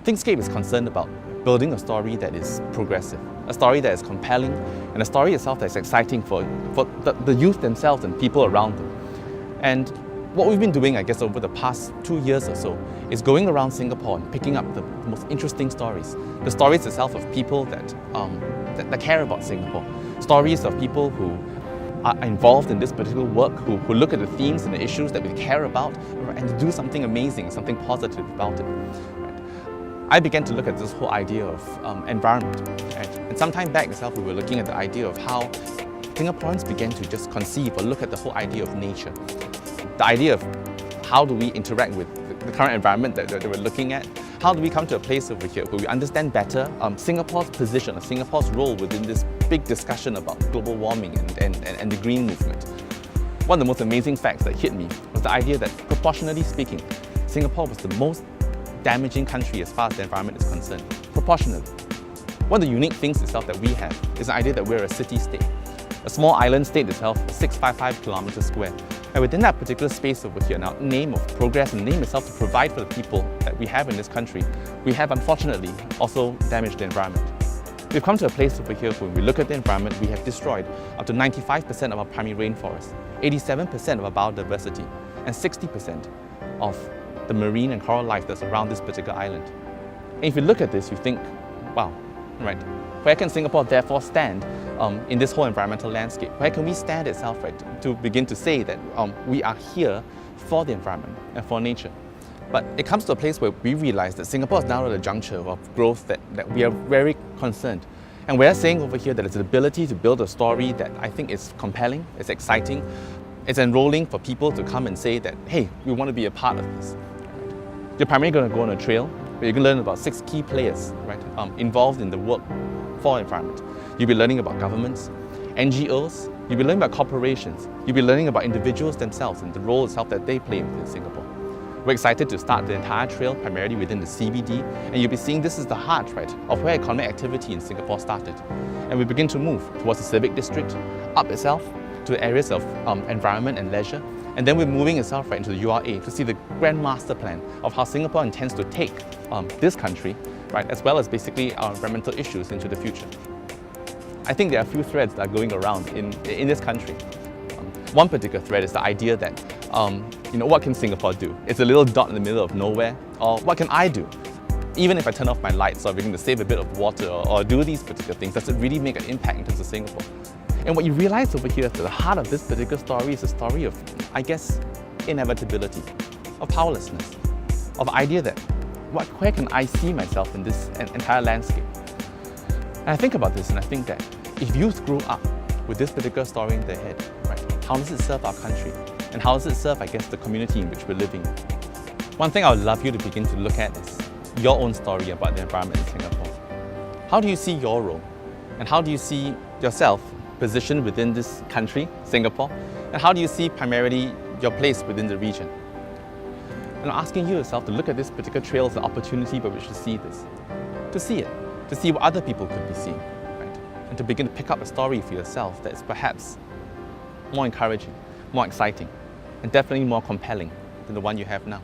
Thinkscape is concerned about building a story that is progressive, a story that is compelling, and a story itself that is exciting for the youth themselves and people around them. And what we've been doing, I guess, over the past 2 years or so is going around Singapore and picking up the most interesting stories. The stories itself of people that care about Singapore. Stories of people who are involved in this particular work, who look at the themes and the issues that we care about, and do something amazing, something positive about it. I began to look at this whole idea of environment. And some time back itself, we were looking at the idea of how Singaporeans began to just conceive or look at the whole idea of nature. The idea of how do we interact with the current environment that we're looking at. How do we come to a place over here where we understand better Singapore's position, or Singapore's role within this big discussion about global warming and the green movement. One of the most amazing facts that hit me was the idea that, proportionally speaking, Singapore was the most damaging country as far as the environment is concerned. Proportionally. One of the unique things itself that we have is the idea that we're a city-state. A small island state itself, 655 kilometers square. And within that particular space over here, now, name of progress and name itself to provide for the people that we have in this country, we have unfortunately also damaged the environment. We've come to a place over here where we look at the environment, we have destroyed up to 95% of our primary rainforest, 87% of our biodiversity, and 60% of the marine and coral life that's around this particular island. And if you look at this, you think, wow, right, where can Singapore therefore stand in this whole environmental landscape? Where can we stand itself, right, to begin to say that we are here for the environment and for nature? But it comes to a place where we realize that Singapore is now at a juncture of growth that we are very concerned. And we're saying over here that it's the ability to build a story that I think is compelling, it's exciting, it's enrolling for people to come and say that, hey, we want to be a part of this. You're primarily going to go on a trail where you're going to learn about 6 key players, right, involved in the work for environment. You'll be learning about governments, NGOs, you'll be learning about corporations, you'll be learning about individuals themselves and the role itself that they play within Singapore. We're excited to start the entire trail primarily within the CBD, and you'll be seeing this is the heart, right, of where economic activity in Singapore started. And we begin to move towards the civic district, up itself to areas of environment and leisure, and then we're moving itself right into the URA to see the grand master plan of how Singapore intends to take this country, right, as well as basically our environmental issues into the future. I think there are a few threads that are going around in this country. One particular thread is the idea that, what can Singapore do? It's a little dot in the middle of nowhere, or what can I do? Even if I turn off my lights or begin to save a bit of water or do these particular things, does it really make an impact in terms of Singapore? And what you realize over here at the heart of this particular story is a story of, I guess, inevitability, of powerlessness, of the idea that, where can I see myself in this entire landscape? And I think about this and I think that if youth grew up with this particular story in their head, right, how does it serve our country? And how does it serve, I guess, the community in which we're living? One thing I would love you to begin to look at is your own story about the environment in Singapore. How do you see your role? And how do you see yourself positioned within this country, Singapore? And how do you see primarily your place within the region? And I'm asking you yourself to look at this particular trail as an opportunity by which to see this. To see what other people could be seeing, right? And to begin to pick up a story for yourself that is perhaps more encouraging, more exciting, and definitely more compelling than the one you have now.